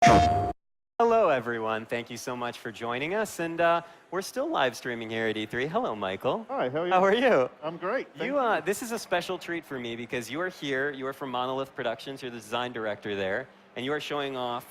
Hello, everyone. Thank you so much for joining us. And we're still live streaming here at E3. Hello, Michael. Hi, how are you? How are you? I'm great. This is a special treat for me because you are here. You are from Monolith Productions. You're the design director there. And you are showing off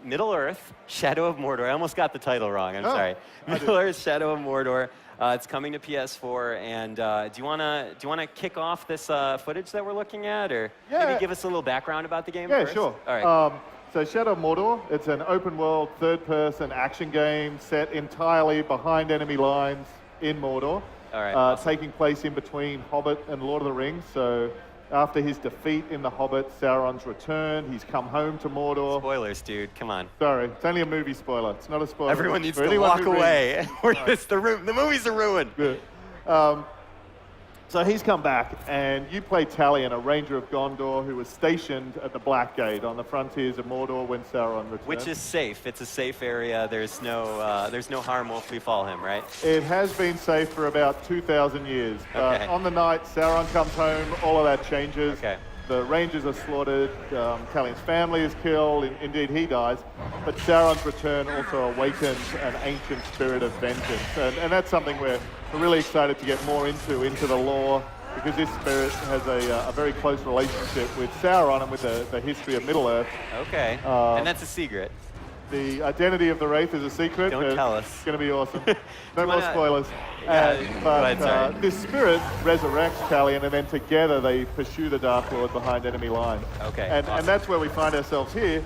Middle-earth, Shadow of Mordor. I almost got the title wrong. I'm sorry. Middle-earth, Shadow of Mordor. It's coming to PS4. And do you wanna kick off this footage that we're looking at, or maybe give us a little background about the game first? Yeah, sure. All right. So Shadow of Mordor, it's an open-world, third-person action game set entirely behind enemy lines in Mordor. All right. Awesome. Taking place in between Hobbit and Lord of the Rings. So after his defeat in The Hobbit, Sauron's return, he's come home to Mordor. Spoilers, dude. Come on. Sorry, it's only a movie spoiler. It's not a spoiler. Everyone needs to walk away. The movies are ruined. Good. So he's come back, and you play Talion, a ranger of Gondor who was stationed at the Black Gate on the frontiers of Mordor when Sauron returned. Which is safe. It's a safe area. There's no harm will befall him, right? It has been safe for about 2,000 years. Okay. On the night Sauron comes home, all of that changes. Okay. The rangers are slaughtered, Talion's family is killed, indeed he dies, but Sauron's return also awakens an ancient spirit of vengeance, and that's something we're really excited to get more into the lore, because this spirit has a very close relationship with Sauron and with the history of Middle-earth. Okay, and that's a secret. The identity of the Wraith is a secret. Don't tell us. It's going to be awesome. No more spoilers. But this spirit resurrects Talion, and then together they pursue the Dark Lord behind enemy lines. Okay. And that's where we find ourselves here.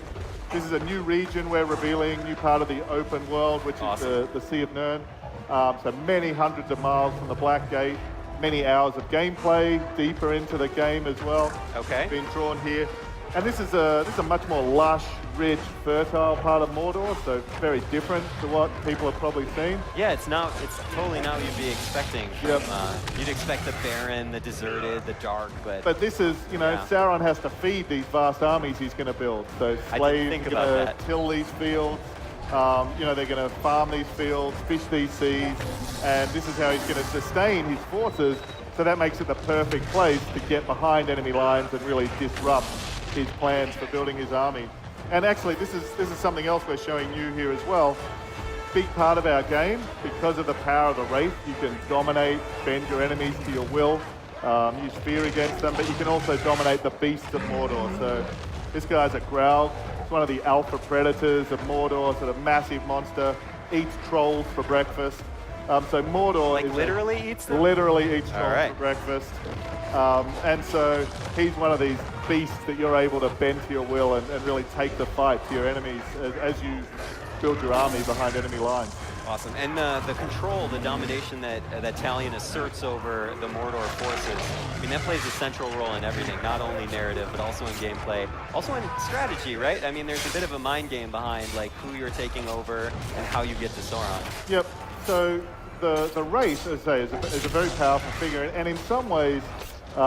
This is a new region we're revealing, new part of the open world, which is the Sea of Nirn. So many hundreds of miles from the Black Gate, many hours of gameplay, deeper into the game as well. Okay. Being drawn here. And this is a much more lush, rich, fertile part of Mordor, so very different to what people have probably seen. Yeah, it's totally not what you'd be expecting from, you'd expect the barren, the deserted, the dark, but this is, Sauron has to feed these vast armies he's going to build. So slaves are going to till these fields, they're going to farm these fields, fish these seas, and this is how he's going to sustain his forces, so that makes it the perfect place to get behind enemy lines and really disrupt his plans for building his army. And actually, this is something else we're showing you here as well. Big part of our game, because of the power of the Wraith, you can dominate, bend your enemies to your will, use fear against them, but you can also dominate the beasts of Mordor. So this guy's a Graug. It's one of the alpha predators of Mordor, sort of massive monster, eats trolls for breakfast. So Mordor literally eats them? Literally eats trolls for breakfast. And so he's one of these beasts that you're able to bend to your will and really take the fight to your enemies as you build your army behind enemy lines. Awesome. And the control, the domination that Talion asserts over the Mordor forces, I mean, that plays a central role in everything, not only narrative, but also in gameplay, also in strategy, right? I mean, there's a bit of a mind game behind, like, who you're taking over and how you get to Sauron. Yep. So the Wraith, as I say, is a very powerful figure, and in some ways,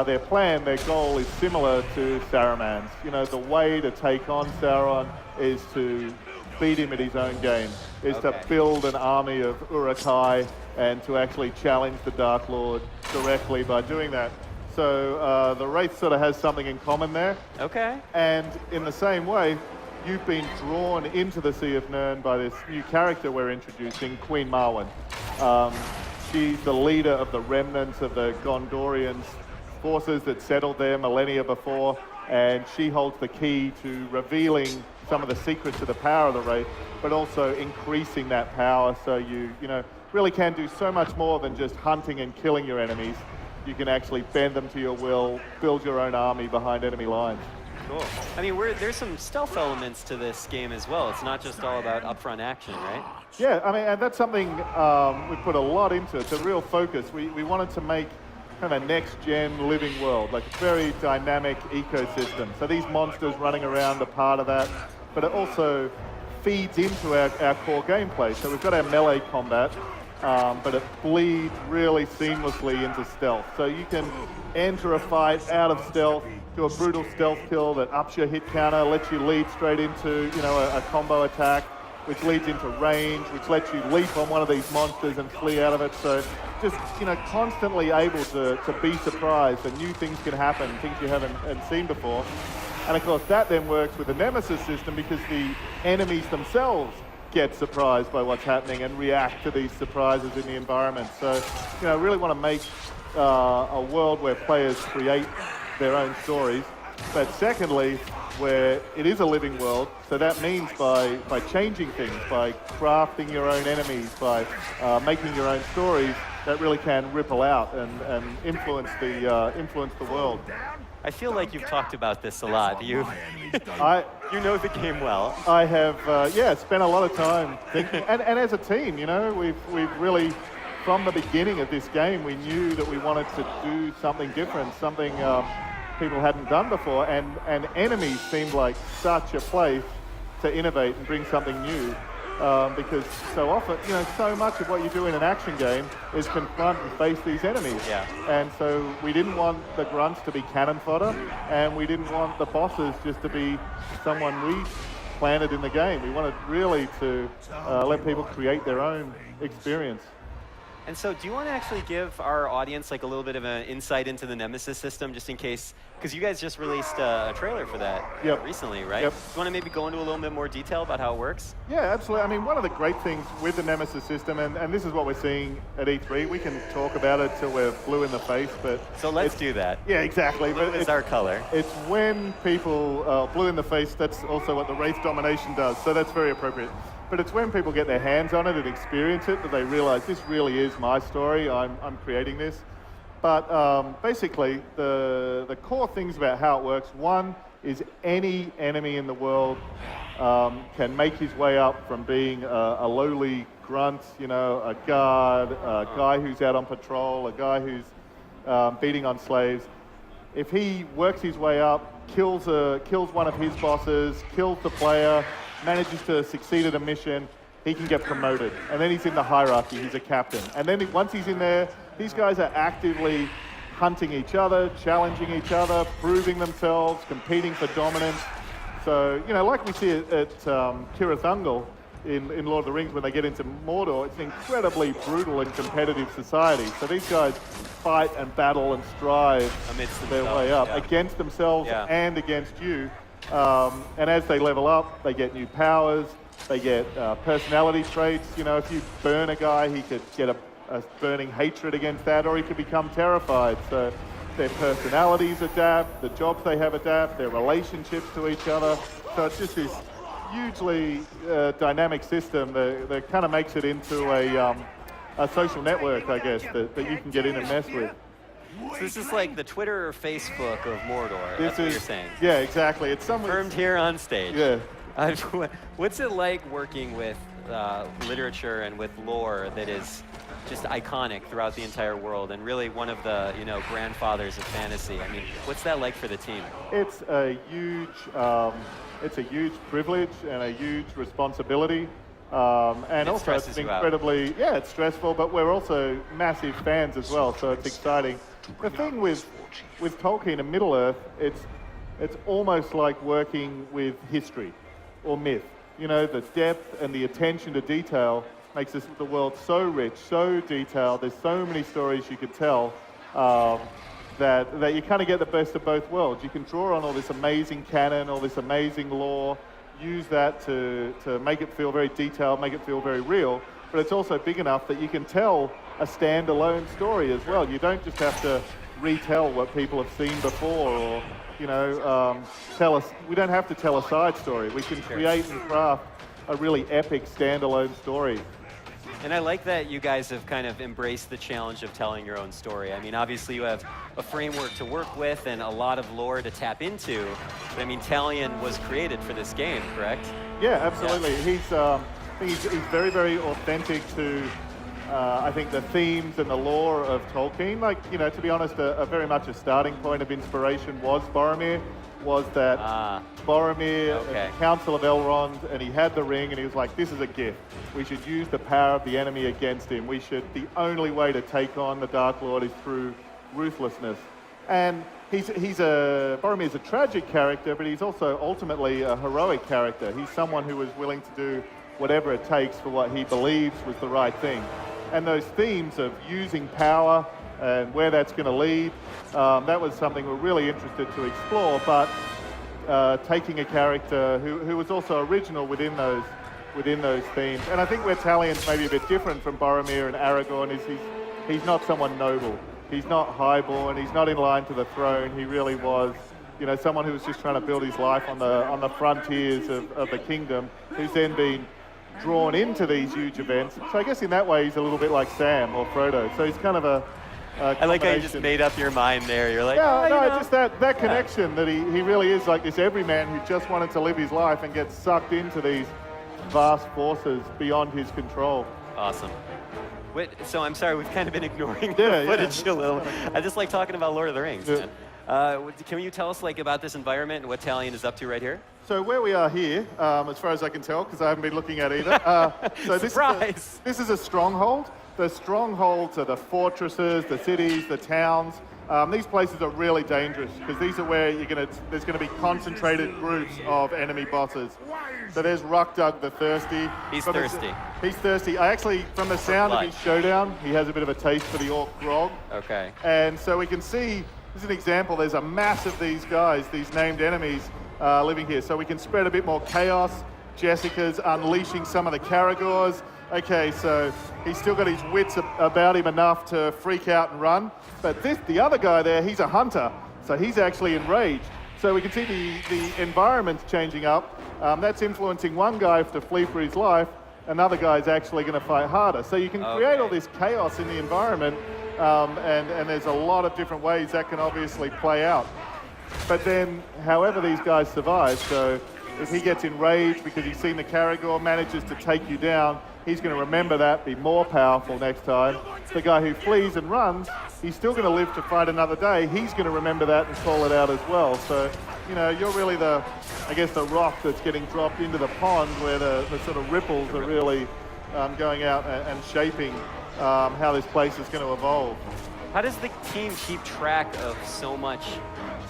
their plan, their goal is similar to Saruman's. The way to take on Sauron is to beat him at his own game, is to build an army of Uruk-hai and to actually challenge the Dark Lord directly by doing that. So the Wraith sort of has something in common there. Okay. And in the same way, you've been drawn into the Sea of Nirn by this new character we're introducing, Queen Marwen. She's the leader of the remnants of the Gondorians forces that settled there millennia before, and she holds the key to revealing some of the secrets of the power of the Wraith, but also increasing that power so you really can do so much more than just hunting and killing your enemies. You can actually bend them to your will, build your own army behind enemy lines. Cool. I mean, there's some stealth elements to this game as well. It's not just all about upfront action, right? Yeah, I mean, and that's something we put a lot into. It's a real focus. We wanted to make kind of a next-gen living world, like a very dynamic ecosystem. So these monsters running around are part of that, but it also feeds into our core gameplay. So we've got our melee combat, but it bleeds really seamlessly into stealth. So you can enter a fight out of stealth, do a brutal stealth kill that ups your hit counter, lets you lead straight into a combo attack, which leads into range, which lets you leap on one of these monsters and flee out of it. So just, constantly able to be surprised, and new things can happen, things you haven't seen before. And of course, that then works with the Nemesis system because the enemies themselves get surprised by what's happening and react to these surprises in the environment. So, you know, I really want to make a world where players create their own stories. But secondly, where it is a living world, so that means by changing things, by crafting your own enemies, by making your own stories, that really can ripple out and influence the world. I feel like you've talked about this a lot. You know the game well. I have, spent a lot of time thinking, and as a team, you know, we've really, from the beginning of this game, we knew that we wanted to do something different, something people hadn't done before, and enemies seemed like such a place to innovate and bring something new. Because so often, you know, so much of what you do in an action game is confront and face these enemies. Yeah. And so we didn't want the grunts to be cannon fodder, and we didn't want the bosses just to be someone replanted in the game. We wanted really to let people create their own experience. And so do you want to actually give our audience like a little bit of an insight into the Nemesis system, just in case, because you guys just released a trailer for that recently, right? Yep. Do you want to maybe go into a little bit more detail about how it works? Yeah, absolutely. I mean, one of the great things with the Nemesis system, and this is what we're seeing at E3, we can talk about it till we're blue in the face, but... So let's do that. Yeah, exactly. Blue is our color. It's when people, blue in the face, that's also what the race domination does, so that's very appropriate. But it's when people get their hands on it and experience it that they realize this really is my story, I'm creating this. But basically, the core things about how it works, one is any enemy in the world can make his way up from being a lowly grunt, you know, a guard, a guy who's out on patrol, a guy who's beating on slaves. If he works his way up, kills one of his bosses, kills the player, manages to succeed at a mission, he can get promoted. And then he's in the hierarchy, he's a captain. And then once he's in there, these guys are actively hunting each other, challenging each other, proving themselves, competing for dominance. So, you know, like we see at Tirithungal in Lord of the Rings when they get into Mordor, it's an incredibly brutal and competitive society. So these guys fight and battle and strive amidst their way up against themselves and against you. And as they level up, they get new powers, they get personality traits. You know, if you burn a guy, he could get a burning hatred against that, or he could become terrified. So their personalities adapt, the jobs they have adapt, their relationships to each other. So it's just this hugely dynamic system that kind of makes it into a social network, I guess, that you can get in and mess with. So this is like the Twitter or Facebook of Mordor. That's what you're saying. Yeah, exactly. It's confirmed here on stage. Yeah. What's it like working with literature and with lore that is just iconic throughout the entire world and really one of the, you know, grandfathers of fantasy? I mean, what's that like for the team? It's a huge privilege and a huge responsibility. And also it's incredibly, it's stressful, but we're also massive fans as well, so it's exciting. The thing with Tolkien and Middle-earth, it's almost like working with history or myth. You know, the depth and the attention to detail makes the world so rich, so detailed. There's so many stories you could tell that you kind of get the best of both worlds. You can draw on all this amazing canon, all this amazing lore, use that to make it feel very detailed, make it feel very real, but it's also big enough that you can tell a standalone story as well. You don't just have to retell what people have seen before, or, you know, we don't have to tell a side story. We can create and craft a really epic standalone story. And I like that you guys have kind of embraced the challenge of telling your own story. I mean, obviously you have a framework to work with and a lot of lore to tap into. But I mean, Talion was created for this game, correct? Yeah, absolutely. Yeah. He's very, very authentic to, I think, the themes and the lore of Tolkien. Like, you know, to be honest, very much a starting point of inspiration was Boromir. Was that Boromir at the Council of Elrond, and he had the ring, and he was like, this is a gift. We should use the power of the enemy against him. The only way to take on the Dark Lord is through ruthlessness. And Boromir's a tragic character, but he's also ultimately a heroic character. He's someone who was willing to do whatever it takes for what he believes was the right thing. And those themes of using power and where that's going to lead, that was something we're really interested to explore. But taking a character who was also original within those themes. And I think where Talion's maybe a bit different from Boromir and Aragorn is he's not someone noble. He's not highborn. He's not in line to the throne. He really was, you know, someone who was just trying to build his life on the frontiers of the kingdom, who's then been drawn into these huge events. So I guess in that way he's a little bit like Sam or Frodo. So he's kind of a I like how you just made up your mind there. You're like, yeah, no, just that connection that he really is like this everyman who just wanted to live his life and gets sucked into these vast forces beyond his control. Awesome. Wait, so I'm sorry, we've kind of been ignoring the footage a little. I just like talking about Lord of the Rings. Yeah. Can you tell us about this environment and what Talion is up to right here? So where we are here, as far as I can tell, because I haven't been looking at either. So Surprise! This is a stronghold. The strongholds are the fortresses, the cities, the towns. These places are really dangerous because these are where there's going to be concentrated groups of enemy bosses. So there's Rukdug the Thirsty. He's thirsty. He's thirsty. From the sound of his showdown, he has a bit of a taste for the orc grog. Okay. And so we can see, this is an example, there's a mass of these guys, these named enemies living here. So we can spread a bit more chaos. Jessica's unleashing some of the Caragors. Okay, so he's still got his wits about him enough to freak out and run. But the other guy there, he's a hunter, so he's actually enraged. So we can see the environment's changing up. That's influencing one guy to flee for his life. Another guy's actually going to fight harder. So you can create all this chaos in the environment, and there's a lot of different ways that can obviously play out. But then, however these guys survive, so if he gets enraged because he's seen the Caragor, manages to take you down, he's going to remember that, be more powerful next time. The guy who flees and runs, he's still going to live to fight another day. He's going to remember that and call it out as well. So, you know, you're really the rock that's getting dropped into the pond where the sort of ripples are really going out and shaping how this place is going to evolve. How does the team keep track of so much?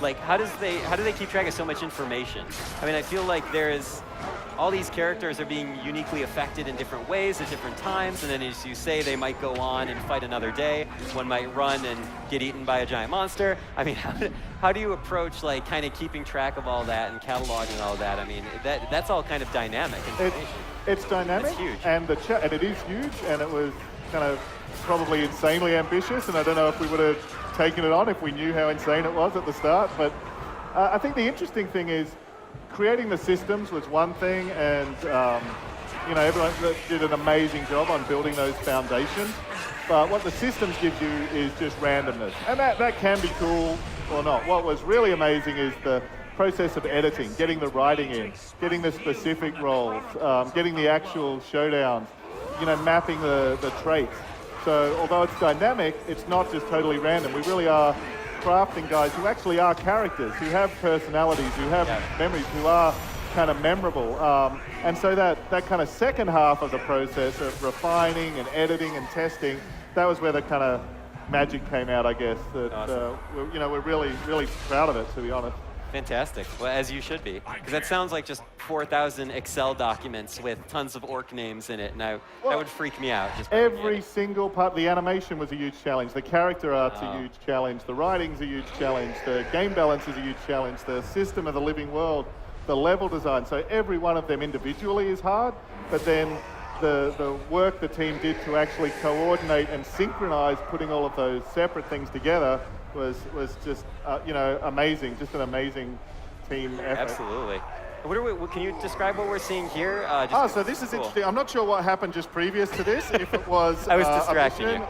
Like, how do they keep track of so much information? I mean, I feel like all these characters are being uniquely affected in different ways at different times, and then as you say, they might go on and fight another day. One might run and get eaten by a giant monster. I mean, how do you approach kind of keeping track of all that and cataloging all that? I mean, that's all kind of dynamic information. It's dynamic, it's huge. And it is huge, and it was kind of probably insanely ambitious, and I don't know if we would have taken it on if we knew how insane it was at the start. But I think the interesting thing is creating the systems was one thing, and you know, everyone did an amazing job on building those foundations. But what the systems give you is just randomness, and that can be cool or not. What was really amazing is the process of editing, getting the writing in, getting the specific roles, getting the actual showdowns, you know, mapping the traits. So although it's dynamic, it's not just totally random. We really are crafting guys who actually are characters, who have personalities, who have memories, who are kind of memorable. And so that kind of second half of the process of refining and editing and testing, that was where the kind of magic came out, I guess. That awesome. you know, we're really, really proud of it, to be honest. Fantastic. Well, as you should be. Because that sounds like just 4,000 Excel documents with tons of orc names in it. And that would freak me out. Just every single part, the animation was a huge challenge. The character art's a huge challenge. The writing's a huge challenge. The game balance is a huge challenge. The system of the living world, the level design. So every one of them individually is hard, but then the work the team did to actually coordinate and synchronize putting all of those separate things together was just you know, amazing. Just an amazing team effort. Absolutely. Can you describe what we're seeing here? So this is interesting. I'm not sure what happened just previous to this. If it was, I was distracting a mission,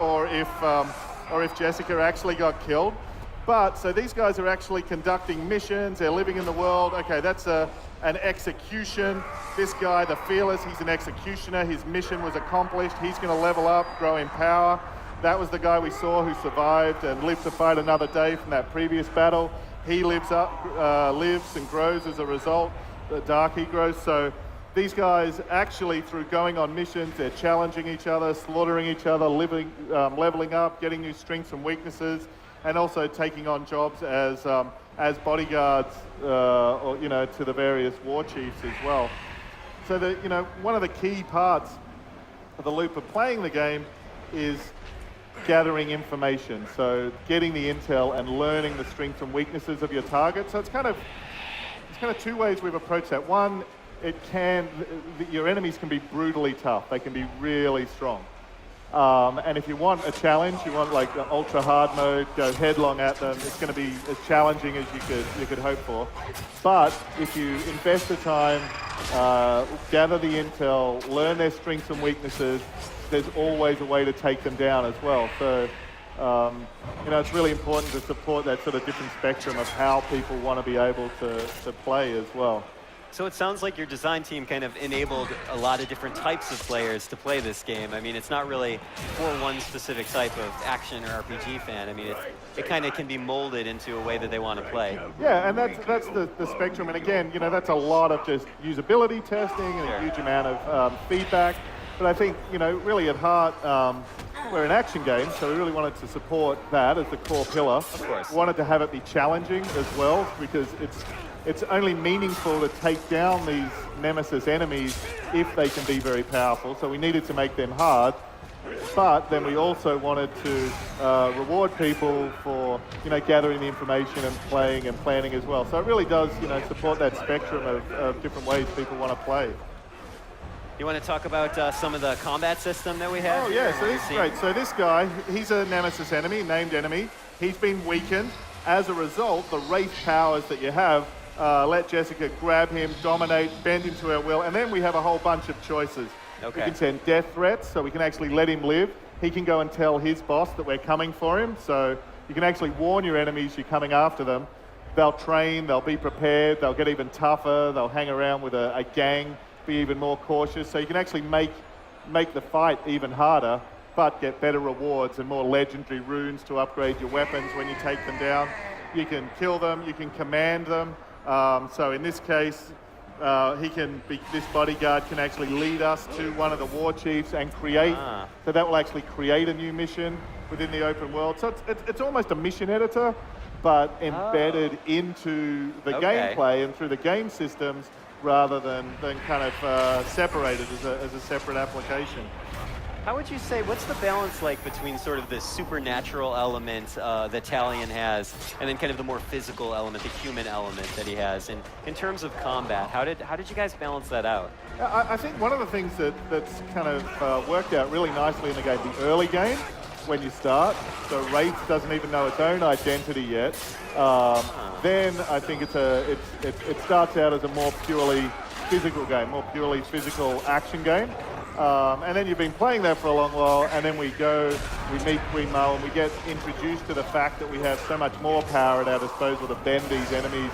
or if Jessica actually got killed. But so these guys are actually conducting missions. They're living in the world. Okay, that's an execution. This guy, the Fearless, he's an executioner. His mission was accomplished. He's going to level up, grow in power. That was the guy we saw who survived and lived to fight another day from that previous battle. He lives and grows as a result. The dark he grows. So these guys actually, through going on missions, they're challenging each other, slaughtering each other, leveling up, getting new strengths and weaknesses, and also taking on jobs as bodyguards, or, you know, to the various war chiefs as well. So you know, one of the key parts of the loop of playing the game is gathering information, so getting the intel and learning the strengths and weaknesses of your target. So it's kind kind of two ways we've approached that. One, your enemies can be brutally tough. They can be really strong. And if you want a challenge, you want like the ultra hard mode, go headlong at them. It's going to be as challenging as you could hope for. But if you invest the time, gather the intel, learn their strengths and weaknesses, there's always a way to take them down as well. So, it's really important to support that sort of different spectrum of how people want to be able to play as well. So it sounds like your design team kind of enabled a lot of different types of players to play this game. I mean, it's not really for one specific type of action or RPG fan. I mean, it kind of can be molded into a way that they want to play. Yeah, and that's the spectrum. And again, that's a lot of just usability testing and a huge amount of feedback. But I think, really at heart, we're an action game, so we really wanted to support that as the core pillar. Of course. We wanted to have it be challenging as well, because it's only meaningful to take down these nemesis enemies if they can be very powerful. So we needed to make them hard, but then we also wanted to reward people for gathering the information and playing and planning as well. So it really does support that spectrum of different ways people want to play. You want to talk about some of the combat system that we have? Oh yeah, so this is great. So this guy, he's a nemesis enemy, named enemy. He's been weakened. As a result, the wraith powers that you have let Jessica grab him, dominate, bend into her will, and then we have a whole bunch of choices. Okay. We can send death threats, so we can actually let him live. He can go and tell his boss that we're coming for him, so you can actually warn your enemies you're coming after them. They'll train, they'll be prepared, they'll get even tougher, they'll hang around with a gang, be even more cautious, so you can actually make the fight even harder, but get better rewards and more legendary runes to upgrade your weapons when you take them down. You can kill them, you can command them. So in this case, this bodyguard can actually lead us to one of the war chiefs and create, so that will actually create a new mission within the open world. So it's almost a mission editor, but embedded into the gameplay and through the game systems, rather than kind of separated as a separate application. How would you say, what's the balance like between sort of the supernatural element that Talion has, and then kind of the more physical element, the human element that he has? And in terms of combat, how did you guys balance that out? I think one of the things that's kind of worked out really nicely in the game, the early game, when you start, the Wraith doesn't even know its own identity yet. Then I think it starts out as a more purely physical game, more purely physical action game. And then you've been playing that for a long while, and then we meet Queen Mao, and we get introduced to the fact that we have so much more power at our disposal to bend these enemies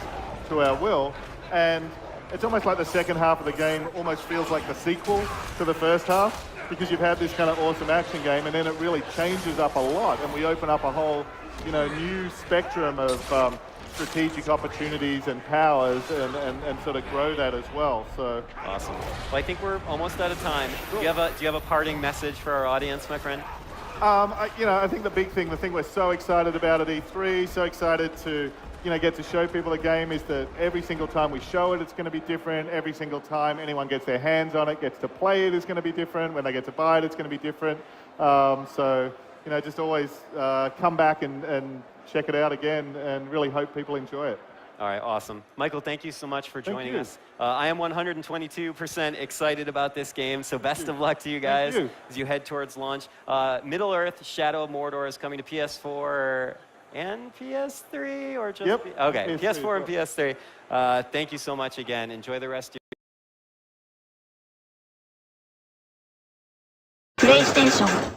to our will. And it's almost like the second half of the game almost feels like the sequel to the first half, because you've had this kind of awesome action game, and then it really changes up a lot, and we open up a whole, new spectrum of strategic opportunities and powers, and sort of grow that as well. So awesome. Well, I think we're almost out of time. Cool. Do you have a parting message for our audience, my friend? I think the thing we're so excited about at E3, so excited to get to show people the game, is that every single time we show it, it's going to be different. Every single time anyone gets their hands on it, gets to play it, is going to be different. When they get to buy it, it's going to be different. So just always come back and check it out again, and really hope people enjoy it. All right, awesome. Michael, thank you so much for joining us. I am 122% excited about this game, so best of luck to you guys as you head towards launch. Middle-earth, Shadow of Mordor is coming to PS4 and PS3, or just... Yep. Okay, PS4 and PS3. Thank you so much again. Enjoy the rest of your... PlayStation